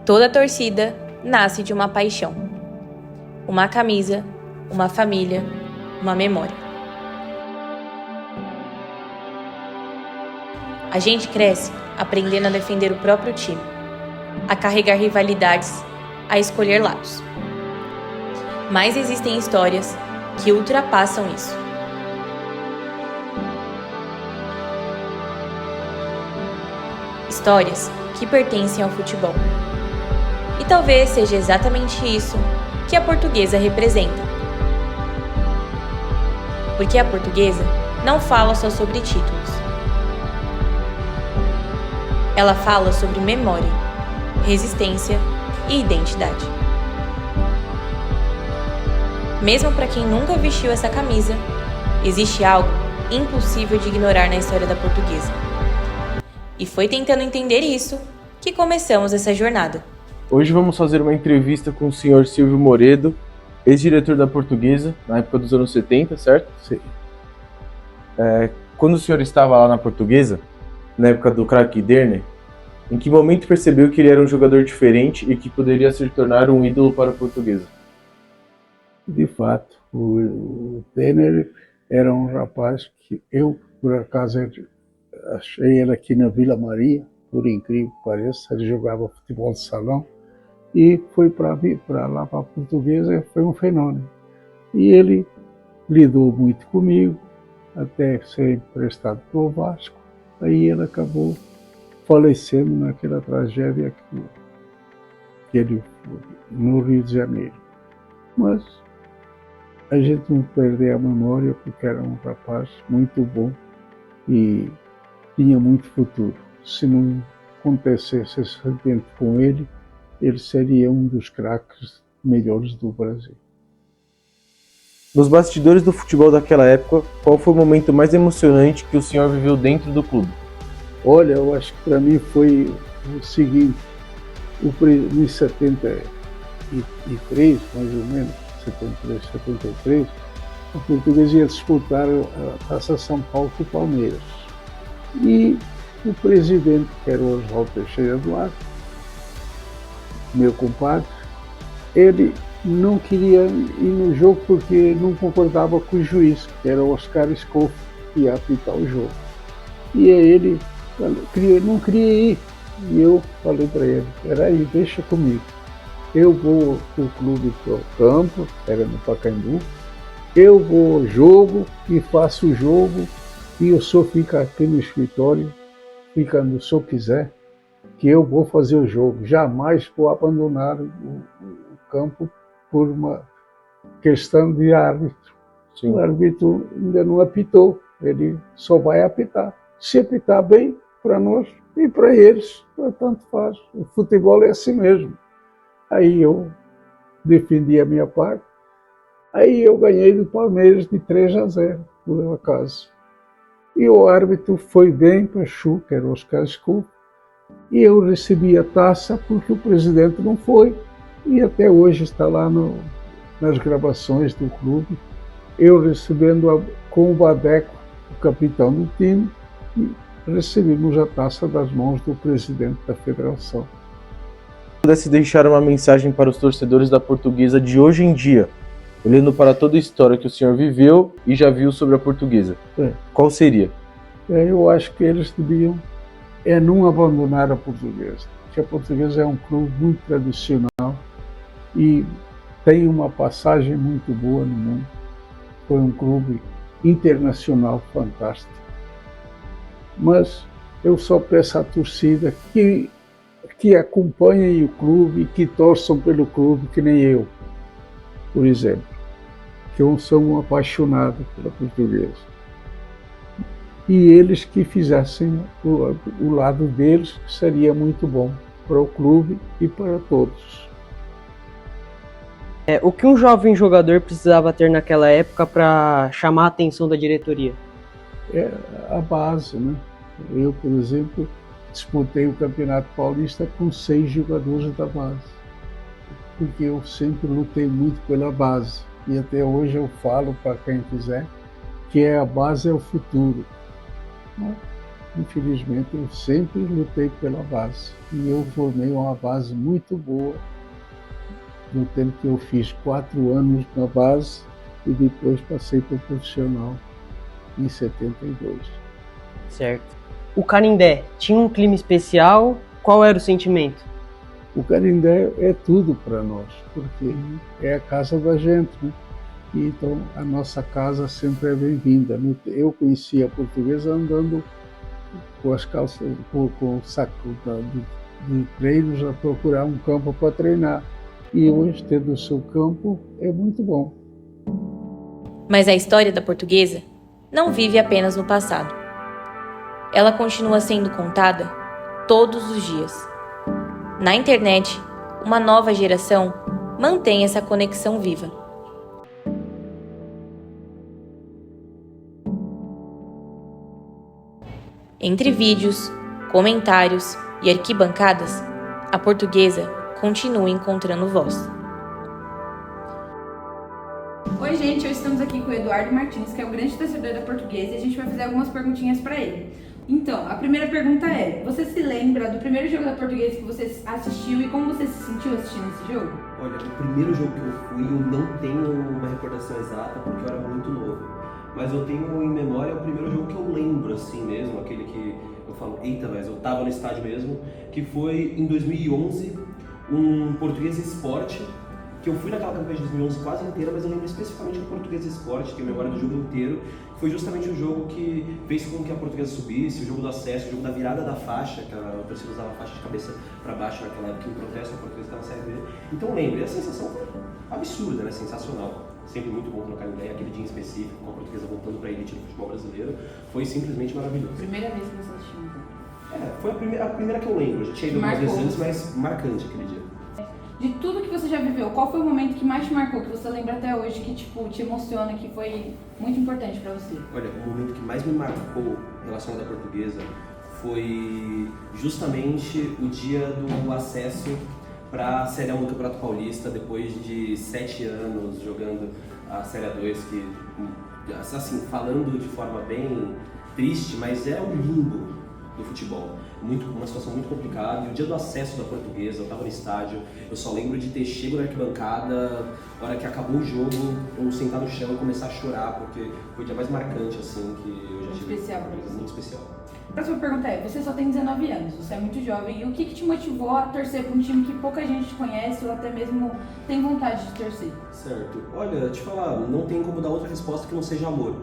Toda torcida nasce de uma paixão. Uma camisa, uma família, uma memória. A gente cresce aprendendo a defender o próprio time, a carregar rivalidades, a escolher lados. Mas existem histórias que ultrapassam isso. Histórias que pertencem ao futebol. E talvez seja exatamente isso que a Portuguesa representa. Porque a Portuguesa não fala só sobre títulos. Ela fala sobre memória, resistência e identidade. Mesmo para quem nunca vestiu essa camisa, existe algo impossível de ignorar na história da Portuguesa. E foi tentando entender isso que começamos essa jornada. Hoje vamos fazer uma entrevista com o senhor Silvio Moredo, ex-diretor da Portuguesa, na época dos anos 70, certo? Sim. Quando o senhor estava lá na Portuguesa, na época do craque Derner, em que momento percebeu que ele era um jogador diferente e que poderia se tornar um ídolo para a Portuguesa? De fato, o Derner era um rapaz que eu, por acaso, achei ele aqui na Vila Maria, por incrível que pareça. Ele jogava futebol de salão e foi para lá para a Portuguesa, foi um fenômeno. E ele lidou muito comigo, até ser emprestado para o Vasco. Aí ele acabou falecendo naquela tragédia que ele no Rio de Janeiro. Mas a gente não perdeu a memória, porque era um rapaz muito bom e tinha muito futuro. Se não acontecesse esse acidente com ele, ele seria um dos craques melhores do Brasil. Nos bastidores do futebol daquela época, qual foi o momento mais emocionante que o senhor viveu dentro do clube? Olha, eu acho que para mim foi o seguinte: em 73, mais ou menos, 72, 73, a Portuguesa ia disputar a Taça São Paulo com o Palmeiras. E o presidente, que era o Oswaldo Teixeira Duarte, meu compadre, ele não queria ir no jogo porque não concordava com o juiz, que era o Oscar Scoff, que ia apitar o jogo. E ele não queria ir. E eu falei para ele: peraí, deixa comigo. Eu vou com o clube para o campo, era no Pacaembu, eu vou ao jogo e faço o jogo, e o senhor fica aqui no escritório, fica onde o senhor quiser, que eu vou fazer o jogo. Jamais vou abandonar o campo por uma questão de árbitro. Sim. O árbitro ainda não apitou, ele só vai apitar. Se apitar bem para nós e para eles, tanto faz. O futebol é assim mesmo. Aí eu defendi a minha parte, aí eu ganhei do Palmeiras de 3-0, por acaso. E o árbitro foi bem para Chu, que era o Oscar Scoff, e eu recebi a taça porque o presidente não foi. E até hoje está lá nas gravações do clube, eu recebendo com o Badeco, o capitão do time, e recebemos a taça das mãos do presidente da federação. Se pudesse deixar uma mensagem para os torcedores da Portuguesa de hoje em dia, olhando para toda a história que o senhor viveu e já viu sobre a Portuguesa, qual seria? Eu acho que eles deviam não abandonar a Portuguesa, porque a Portuguesa é um clube muito tradicional e tem uma passagem muito boa no mundo. Foi um clube internacional fantástico. Mas eu só peço à torcida que acompanhem o clube, que torçam pelo clube, que nem eu, por exemplo, que eu sou um apaixonado pela Portuguesa. E eles que fizessem o lado deles, seria muito bom para o clube e para todos. O que um jovem jogador precisava ter naquela época para chamar a atenção da diretoria? É a base, né? Eu, por exemplo, disputei o Campeonato Paulista com 6 jogadores da base, porque eu sempre lutei muito pela base, e até hoje eu falo para quem quiser que a base é o futuro. infelizmente, eu sempre lutei pela base. E eu formei uma base muito boa no tempo que eu fiz 4 anos na base e depois passei para o profissional em 72. Certo. O Canindé tinha um clima especial? Qual era o sentimento? O Canindé é tudo para nós, porque é a casa da gente, né? E então a nossa casa sempre é bem-vinda. Eu conheci a Portuguesa andando com as calças, com o saco de treinos a procurar um campo para treinar. E hoje, tendo o seu campo, é muito bom. Mas a história da Portuguesa não vive apenas no passado. Ela continua sendo contada todos os dias. Na internet, uma nova geração mantém essa conexão viva. Entre vídeos, comentários e arquibancadas, a Portuguesa continua encontrando voz. Oi, gente, hoje estamos aqui com o Eduardo Martins, que é um grande torcedor da Portuguesa, e a gente vai fazer algumas perguntinhas para ele. Então, a primeira pergunta é: você se lembra do primeiro jogo da Portuguesa que você assistiu e como você se sentiu assistindo esse jogo? Olha, o primeiro jogo que eu fui, eu não tenho uma recordação exata porque eu era muito novo. Mas eu tenho em memória o primeiro jogo que eu lembro assim mesmo, aquele que eu falo, eita, mas eu tava no estádio mesmo, que foi em 2011, um Portuguesa Esporte, que eu fui naquela campanha de 2011 quase inteira, mas eu lembro especificamente do Portuguesa Esporte, que é a memória do jogo inteiro, que foi justamente o jogo que fez com que a Portuguesa subisse, o jogo do acesso, o jogo da virada da faixa, que a torcida usava a faixa de cabeça para baixo naquela época, em protesto, a Portuguesa estava na Série B. Então lembro, e a sensação foi absurda, né? Sensacional. Sempre muito bom trocar ideia, aquele dia em específico, com a Portuguesa voltando para a elite do futebol brasileiro, foi simplesmente maravilhoso. Primeira vez que você assistiu um jogo? Foi a primeira que eu lembro, a gente tinha ido algumas vezes antes, mas marcante aquele dia. De tudo que você já viveu, qual foi o momento que mais te marcou, que você lembra até hoje, que tipo, te emociona, que foi muito importante para você? Olha, o momento que mais me marcou relacionado à Portuguesa foi justamente o dia do acesso para a Série A do Campeonato Paulista, depois de 7 anos jogando a Série A2, que, assim, falando de forma bem triste, mas é o limbo do futebol. Uma situação muito complicada. E o dia do acesso da Portuguesa, eu estava no estádio, eu só lembro de ter chego na arquibancada, na hora que acabou o jogo, eu sentar no chão e começar a chorar, porque foi o dia mais marcante assim que eu já tive. Especial pra você. Muito especial. A próxima pergunta é: você só tem 19 anos, você é muito jovem, e o que te motivou a torcer para um time que pouca gente conhece ou até mesmo tem vontade de torcer? Certo. Olha, te falar, não tem como dar outra resposta que não seja amor.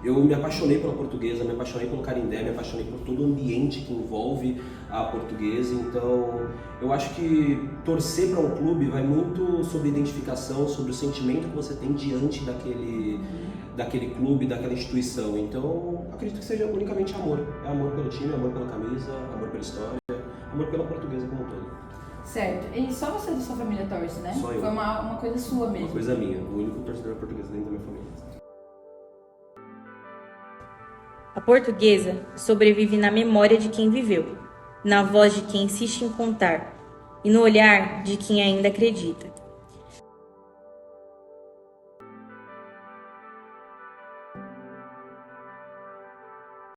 Eu me apaixonei pela Portuguesa, me apaixonei pelo Canindé, me apaixonei por todo o ambiente que envolve a Portuguesa, então eu acho que torcer para um clube vai muito sobre identificação, sobre o sentimento que você tem diante daquele clube, daquela instituição. Então, acredito que seja unicamente amor. É amor pelo time, amor pela camisa, amor pela história, amor pela Portuguesa como um todo. Certo. E só você da sua família torce, né? Só eu. Foi uma coisa sua mesmo. Uma coisa minha, o único torcedor português dentro da minha família. A Portuguesa sobrevive na memória de quem viveu, na voz de quem insiste em contar e no olhar de quem ainda acredita.